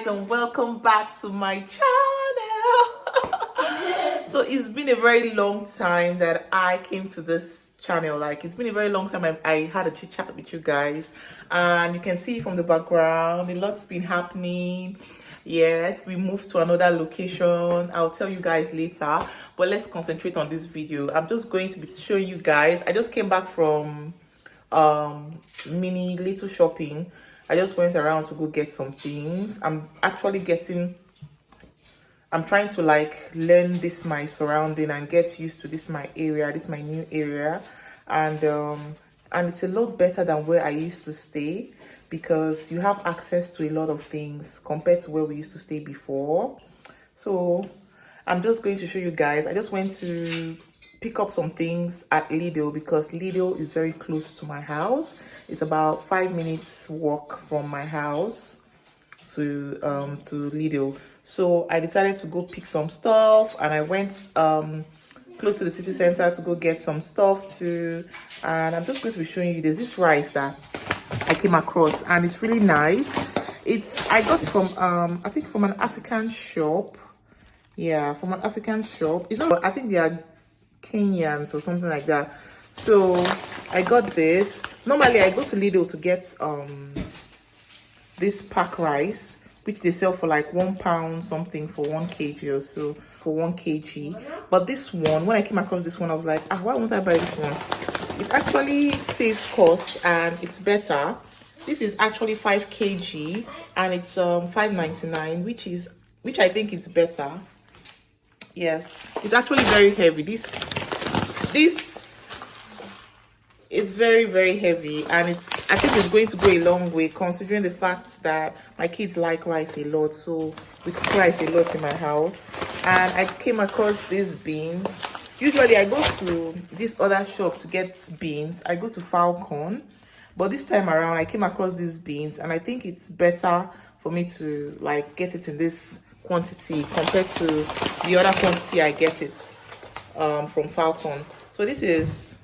and welcome back to my channel. So it's been a very long time that I came to this channel. Like, it's been a very long time I had a chit chat with you guys, and you can see from the background a lot's been happening. Yes, we moved to another location. I'll tell you guys later, but let's concentrate on this video. I'm just going to be showing you guys. I just came back from mini little shopping. I just went around to go get some things. I'm trying to like learn this my surrounding and get used to this my area, this my new area, and it's a lot better than where I used to stay, because you have access to a lot of things compared to where we used to stay before. So I'm just going to show you guys. I just went to pick up some things at Lidl because Lidl is very close to my house. It's about 5 minutes walk from my house to Lidl. So I decided to go pick some stuff, and I went close to the city center to go get some stuff too. And I'm just going to be showing you, there's this rice that I came across, and it's really nice. I got it from I think from an African shop. Yeah, from an African shop. It's not, I think they are Kenyans or something like that. So I got this. Normally I go to Lidl to get this pack rice, which they sell for like £1 something for 1 kg or so, for 1 kg. But this one, when I came across this one, I was like, why won't I buy this one? It actually saves cost and it's better. This is actually 5 kg and it's $5.99, which I think is better. Yes, it's actually very heavy. This it's very, very heavy, and I think it's going to go a long way, considering the fact that my kids like rice a lot. So we cook rice a lot in my house. And I came across these beans. Usually I go to this other shop to get beans. I go to Falcon, but this time around I came across these beans, and I think it's better for me to like get it in this quantity compared to the other quantity I get it from Falcon. So this is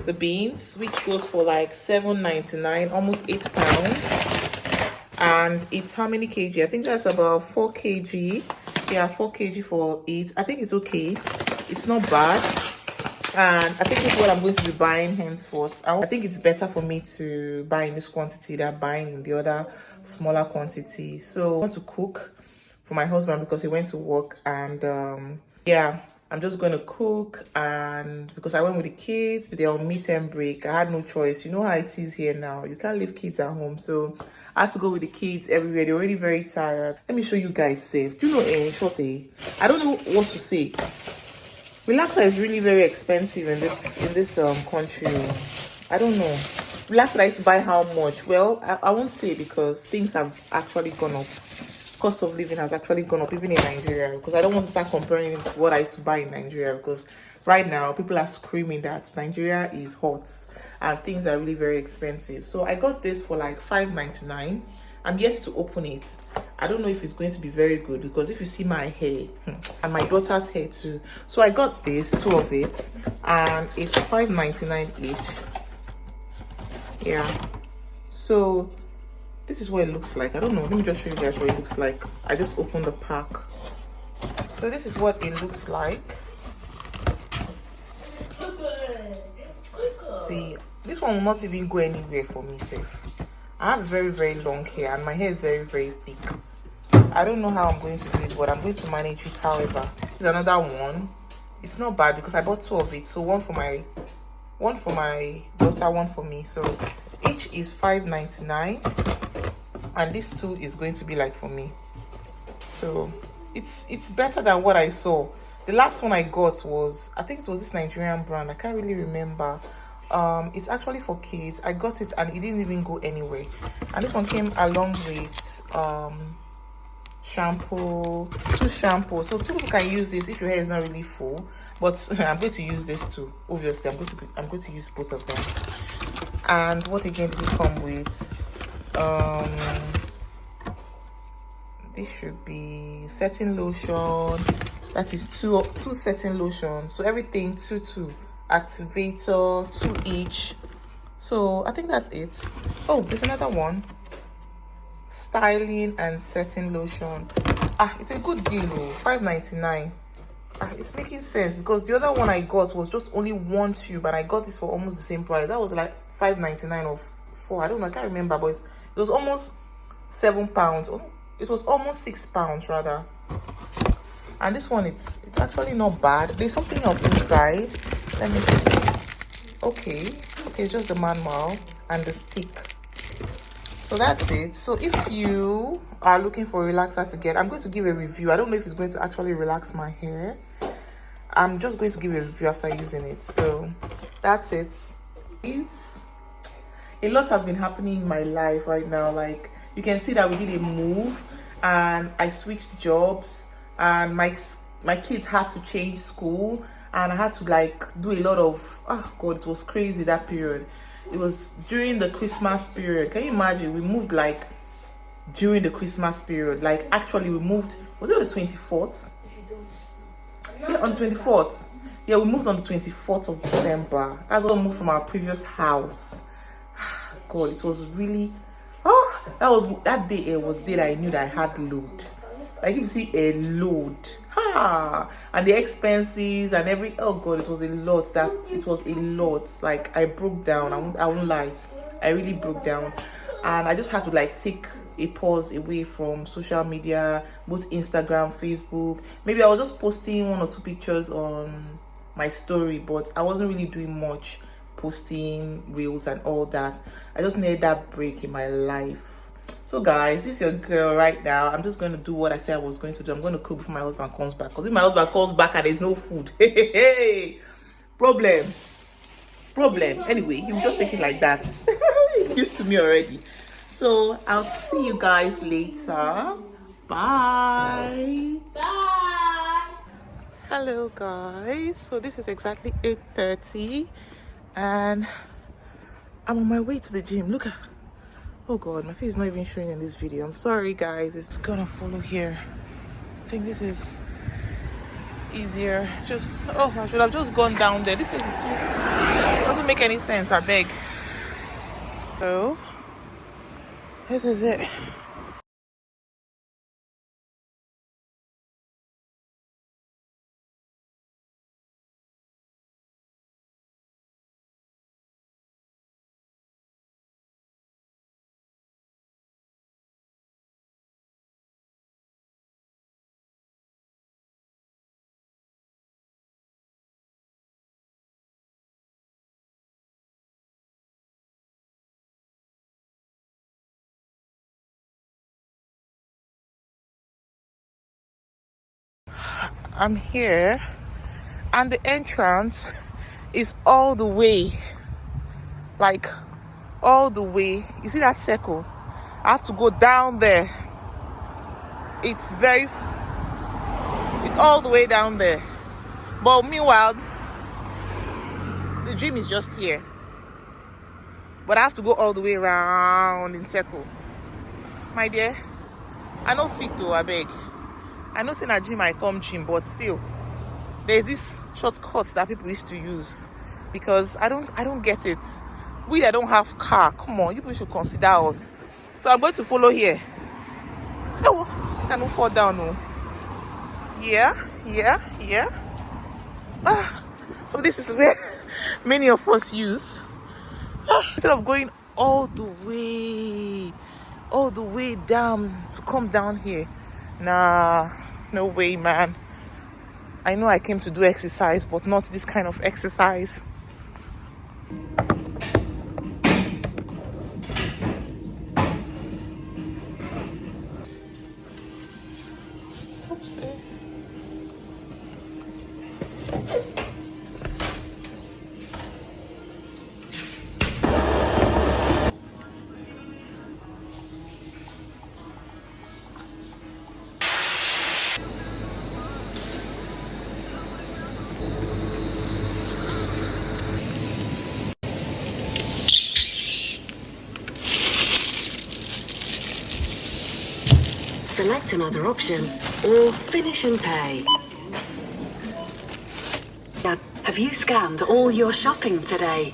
the beans, which goes for like $7.99, almost £8. And it's how many kg? I think that's about 4 kg. Yeah, 4 kg for it. I think it's okay. It's not bad. And I think it's what I'm going to be buying henceforth. I think it's better for me to buy in this quantity than buying in the other smaller quantity. So I want to cook for my husband because he went to work, and yeah, I'm just going to cook. And because I went with the kids, they're on midterm break, I had no choice. You know how it is here now. You can't leave kids at home, so I had to go with the kids everywhere. They're already very tired. Let me show you guys safe. Do you know I don't know what to say. Relaxer is really very expensive in this country. I don't know. Relaxer I used to buy how much? Well, I won't say, because things have actually gone up. Cost of living has actually gone up even in Nigeria, because I don't want to start comparing what I used to buy in Nigeria, because right now people are screaming that Nigeria is hot and things are really very expensive. So I got this for like $5.99. I'm yet to open it. I don't know if it's going to be very good, because if you see my hair and my daughter's hair too. So I got this, 2 of it, and it's $5.99 each. Yeah, so this is what it looks like. I don't know, let me just show you guys what it looks like. I just opened the pack. So this is what it looks like. See, this one will not even go anywhere for me safe. I have very, very long hair, and my hair is very, very thick. I don't know how I'm going to do it, but I'm going to manage it however. This is another one. It's not bad because I bought 2 of it. So one for my daughter, one for me. So each is $5.99. And this 2 is going to be like for me. So it's better than what I saw. The last one I got was, I think it was this Nigerian brand. I can't really remember. It's actually for kids. I got it and it didn't even go anywhere. And this one came along with shampoo, 2 shampoos. So 2 people can use this if your hair is not really full. But I'm going to use this too. Obviously, I'm going to use both of them. And what again did it come with? This should be setting lotion. That is two setting lotions. So everything 2 activator, 2 each. So I think that's it. Oh, there's another one. styling and setting lotion. It's a good deal though. $5.99. It's making sense because the other one I got was just only one tube, and I got this for almost the same price. That was like $5.99 or $4. I don't know, I can't remember, but it was almost £7. Oh, it was almost £6 rather. And this one, it's actually not bad. There's something else inside. Let me see. Okay, it's just the manual and the stick. So that's it. So if you are looking for a relaxer to get, I'm going to give a review. I don't know if it's going to actually relax my hair. I'm just going to give a review after using it. So that's it. A lot has been happening in my life right now. Like, you can see that we did a move and I switched jobs, and my kids had to change school, and I had to like do a lot of, oh god, it was crazy that period. It was during the Christmas period. Can you imagine? We moved like during the Christmas period. Like, actually we moved, was it on the 24th? Yeah, on the 24th. Yeah, we moved on the 24th of December. That's when we moved from our previous house. God, it was really, that day, it was the day that I knew that I had load. Like, if you see a load, and the expenses and oh god, it was a lot. Like, I broke down. I won't lie, I really broke down, and I just had to like take a pause away from social media, both Instagram, Facebook. Maybe I was just posting 1 or 2 pictures on my story, but I wasn't really doing much posting reels and all that. I just needed that break in my life. So guys, this is your girl right now. I'm just going to do what I said I was going to do. I'm going to cook before my husband comes back, because if my husband comes back and there's no food, problem. Anyway, he will just take it like that. He's used to me already. So I'll see you guys later. Bye. Hello guys, so this is exactly 8:30 and I'm on my way to the gym. Look at, oh god, my face is not even showing in this video. I'm sorry guys, it's gonna follow here. I think this is easier. I should have just gone down there. This place is too, doesn't make any sense, I beg. So this is it. I'm here and the entrance is all the way, like all the way. You see that circle? I have to go down there. It's all the way down there. But meanwhile, the gym is just here. But I have to go all the way around in circle. My dear, I know fit to, I beg. I know saying a gym I come gym, but still, there's this shortcut that people used to use, because I don't get it. We that don't have car, come on, you people should consider us. So I'm going to follow here. Oh, I don't fall down, no. Yeah. So this is where many of us use. Instead of going all the way down to come down here. Nah, no way, man. I know I came to do exercise, but not this kind of exercise. Oopsie. Select another option or finish and pay. Have you scanned all your shopping today?